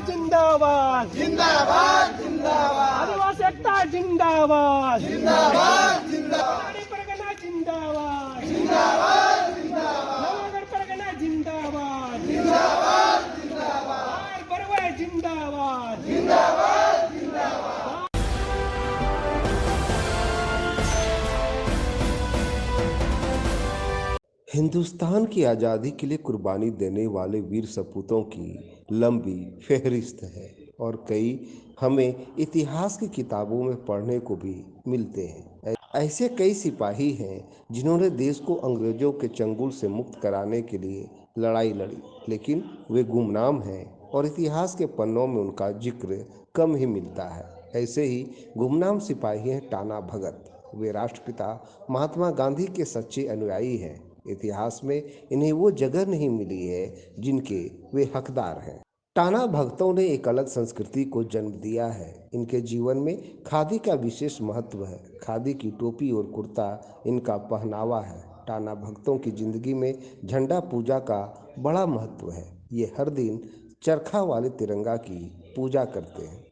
जिंदाबाद जिंदाबाद जिंदाबाद आदिवासी एकता जिंदाबाद जिंदाबाद जिंदाबाद परगना जिंदाबाद जिंदाबाद जिंदाबाद नवागढ़ परगना जिंदाबाद जिंदाबाद जिंदाबाद आर बरवे जिंदाबाद जिंदाबाद जिंदाबाद। हिंदुस्तान की आज़ादी के लिए कुर्बानी देने वाले वीर सपूतों की लंबी फहरिस्त है और कई हमें इतिहास की किताबों में पढ़ने को भी मिलते हैं। ऐसे कई सिपाही हैं जिन्होंने देश को अंग्रेजों के चंगुल से मुक्त कराने के लिए लड़ाई लड़ी, लेकिन वे गुमनाम हैं और इतिहास के पन्नों में उनका जिक्र कम ही मिलता है। ऐसे ही गुमनाम सिपाही हैं टाना भगत। वे राष्ट्रपिता महात्मा गांधी के सच्चे अनुयायी हैं। इतिहास में इन्हें वो जगह नहीं मिली है जिनके वे हकदार हैं। टाना भगतों ने एक अलग संस्कृति को जन्म दिया है। इनके जीवन में खादी का विशेष महत्व है। खादी की टोपी और कुर्ता इनका पहनावा है। टाना भगतों की जिंदगी में झंडा पूजा का बड़ा महत्व है। ये हर दिन चरखा वाले तिरंगा की पूजा करते हैं।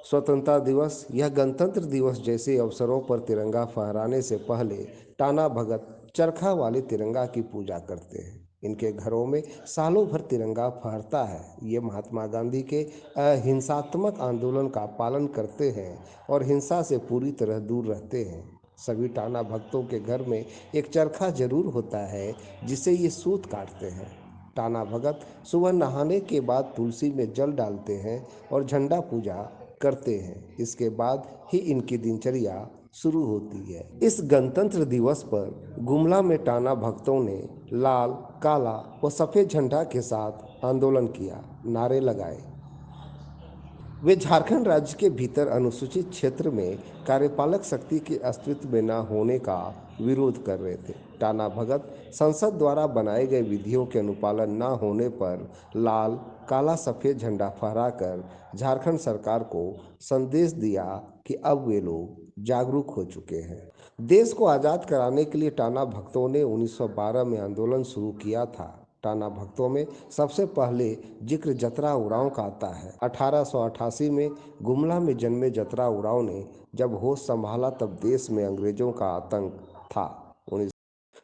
स्वतंत्रता दिवस या गणतंत्र दिवस जैसे अवसरों पर तिरंगा फहराने से पहले टाना भगत चरखा वाले तिरंगा की पूजा करते हैं। इनके घरों में सालों भर तिरंगा फहरता है। ये महात्मा गांधी के अहिंसात्मक आंदोलन का पालन करते हैं और हिंसा से पूरी तरह दूर रहते हैं। सभी टाना भक्तों के घर में एक चरखा जरूर होता है जिसे ये सूत काटते हैं। टाना भगत सुबह नहाने के बाद तुलसी में जल डालते हैं और झंडा पूजा करते हैं। इसके बाद ही इनकी दिनचर्या शुरू होती है। इस गणतंत्र दिवस पर गुमला में टाना भक्तों ने लाल, काला व सफ़ेद झंडा के साथ आंदोलन किया, नारे लगाए। वे झारखंड राज्य के भीतर अनुसूचित क्षेत्र में कार्यपालक शक्ति के अस्तित्व में न होने का विरोध कर रहे थे। टाना भगत संसद द्वारा बनाए गए विधियों के अनुपालन न होने पर लाल, काला, सफ़ेद झंडा फहराकर झारखंड सरकार को संदेश दिया कि अब वे लोग जागरूक हो चुके हैं। देश को आज़ाद कराने के लिए टाना भक्तों ने 1912 में आंदोलन शुरू किया था। टाना भक्तों में सबसे पहले जिक्र जतरा उरांव का आता है। 1888 में गुमला में जन्मे जतरा उरांव ने जब होश संभाला तब देश में अंग्रेजों का आतंक था।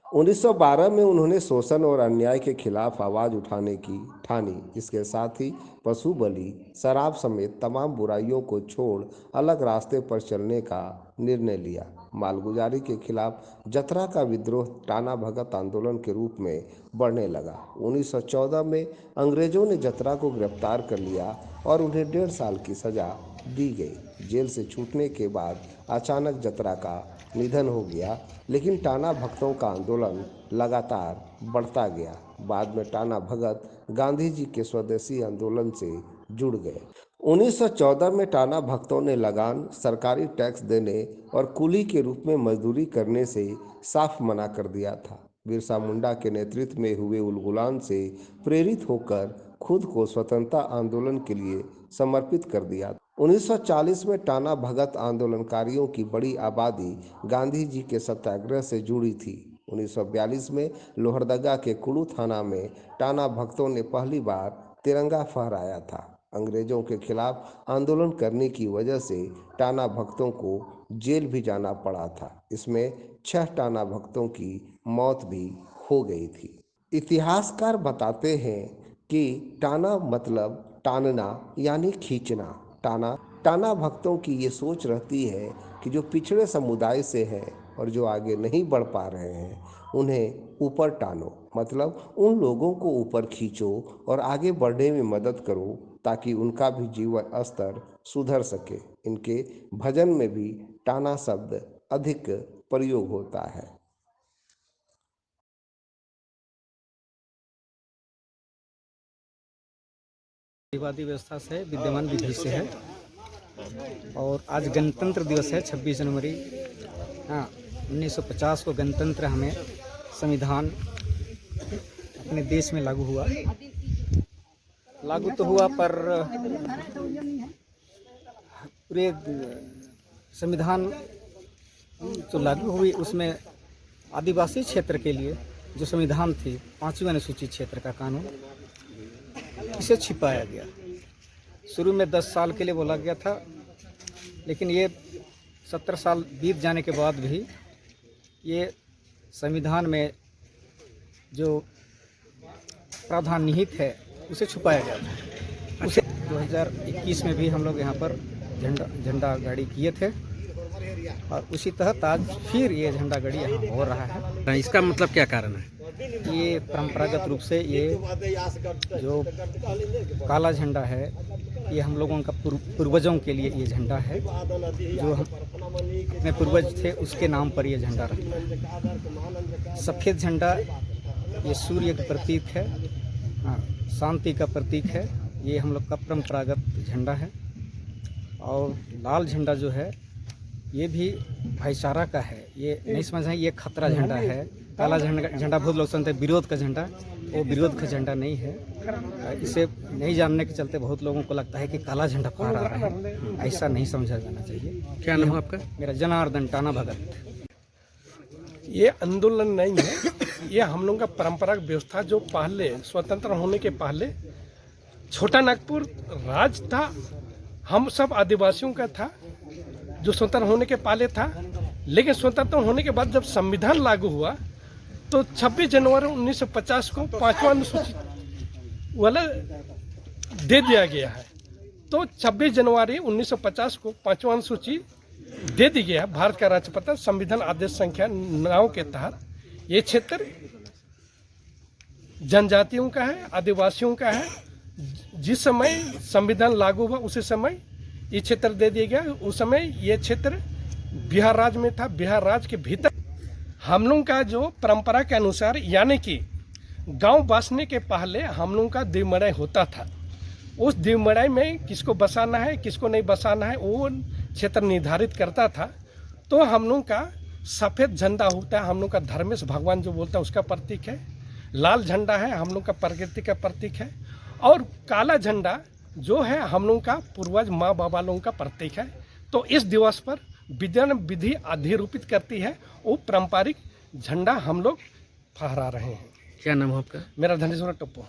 1912 में उन्होंने शोषण और अन्याय के खिलाफ आवाज़ उठाने की ठानी। इसके साथ ही पशु बलि, शराब समेत तमाम बुराइयों को छोड़ अलग रास्ते पर चलने का निर्णय लिया। मालगुजारी के खिलाफ जतरा का विद्रोह टाना भगत आंदोलन के रूप में बढ़ने लगा। 1914 में अंग्रेजों ने जतरा को गिरफ्तार कर लिया और उन्हें 1.5 साल की सज़ा दी गई। जेल से छूटने के बाद अचानक जतरा का निधन हो गया, लेकिन टाना भक्तों का आंदोलन लगातार बढ़ता गया। बाद में टाना भगत गांधी जी के स्वदेशी आंदोलन से जुड़ गए। 1914 में टाना भक्तों ने लगान, सरकारी टैक्स देने और कुली के रूप में मजदूरी करने से साफ मना कर दिया था। बिरसा मुंडा के नेतृत्व में हुए उलगुलान से प्रेरित होकर खुद को स्वतंत्रता आंदोलन के लिए समर्पित कर दिया। 1940 में टाना भगत आंदोलनकारियों की बड़ी आबादी गांधी जी के सत्याग्रह से जुड़ी थी। 1942 में लोहरदगा के कुड़ू थाना में टाना भक्तों ने पहली बार तिरंगा फहराया था। अंग्रेजों के खिलाफ आंदोलन करने की वजह से टाना भक्तों को जेल भी जाना पड़ा था। इसमें 6 टाना भक्तों की मौत भी हो गई थी। इतिहासकार बताते हैं कि टाना मतलब टानना यानी खींचना। टाना भक्तों की ये सोच रहती है कि जो पिछड़े समुदाय से हैं और जो आगे नहीं बढ़ पा रहे हैं उन्हें ऊपर टानो, मतलब उन लोगों को ऊपर खींचो और आगे बढ़ने में मदद करो ताकि उनका भी जीवन स्तर सुधर सके। इनके भजन में भी टाना शब्द अधिक प्रयोग होता है। विवादी व्यवस्था से विद्यमान विधि से है और आज गणतंत्र दिवस है 26 जनवरी 1950 को गणतंत्र हमें संविधान अपने देश में लागू हुआ। लागू तो हुआ पर पूरे संविधान जो लागू हुई उसमें आदिवासी क्षेत्र के लिए जो संविधान थी 5वीं अनुसूचित क्षेत्र का कानून इसे छिपाया गया। शुरू में 10 साल के लिए बोला गया था, लेकिन ये 70 साल बीत जाने के बाद भी ये संविधान में जो प्रावधान निहित है उसे छुपाया गया था। उसे 2021 में भी हम लोग यहाँ पर झंडा गाड़ी किए थे और उसी तहत आज फिर ये झंडा गाड़ी यहाँ हो रहा है। इसका मतलब क्या कारण है? ये परंपरागत रूप से ये जो काला झंडा है ये हम लोगों का पूर्वजों के लिए ये झंडा है, जो हम अपने पूर्वज थे उसके नाम पर ये झंडा रखा है। सफ़ेद झंडा ये सूर्य का प्रतीक है, शांति का प्रतीक है, ये हम लोग का परंपरागत झंडा है। और लाल झंडा जो है ये भी भाईचारा का है, ये नहीं समझना ये खतरा झंडा है। काला झंडा बहुत लोग समझते हैं विरोध का झंडा, वो विरोध का झंडा नहीं है। इसे नहीं जानने के चलते बहुत लोगों को लगता है कि काला झंडा फहरा रहा है, ऐसा नहीं समझा जाना चाहिए। क्या नाम है आपका? मेरा जनार्दन टाना भगत। ये आंदोलन नहीं है, ये हम लोग का परंपरागत व्यवस्था जो पहले स्वतंत्र होने के पहले छोटा नागपुर राज था, हम सब आदिवासियों का था जो स्वतंत्र होने के पहले था। लेकिन स्वतंत्र होने के बाद जब संविधान लागू हुआ तो 26 जनवरी 1950 को 5वां अनुसूचित वाला दे दिया गया है। तो 26 जनवरी 1950 को 5वां अनुसूची दे दी गया भारत का राष्ट्रपति संविधान आदेश संख्या 9 के तहत। ये क्षेत्र जनजातियों का है, आदिवासियों का है। जिस समय संविधान लागू हुआ उसी समय ये क्षेत्र दे दिया गया। उस समय ये क्षेत्र बिहार राज्य में था। बिहार राज्य के भीतर हम लोग का जो परंपरा के अनुसार, यानी कि गांव बसने के पहले हम लोग का दिवमड़ाई होता था। उस दिवमड़ाई में किसको बसाना है किसको नहीं बसाना है वो क्षेत्र निर्धारित करता था। तो हम लोग का सफ़ेद झंडा होता है, हम लोग का धर्मेश भगवान जो बोलता है उसका प्रतीक है। लाल झंडा है हम लोग का प्रकृति का प्रतीक है। और काला झंडा जो है हम लोग का पूर्वज माँ बाबा लोगों का प्रतीक है। तो इस दिवस पर विज्ञान विधि अधिरूपित करती है, वो पारंपरिक झंडा हम लोग फहरा रहे हैं। क्या नाम है आपका? मेरा धनेश्वर टप्पू।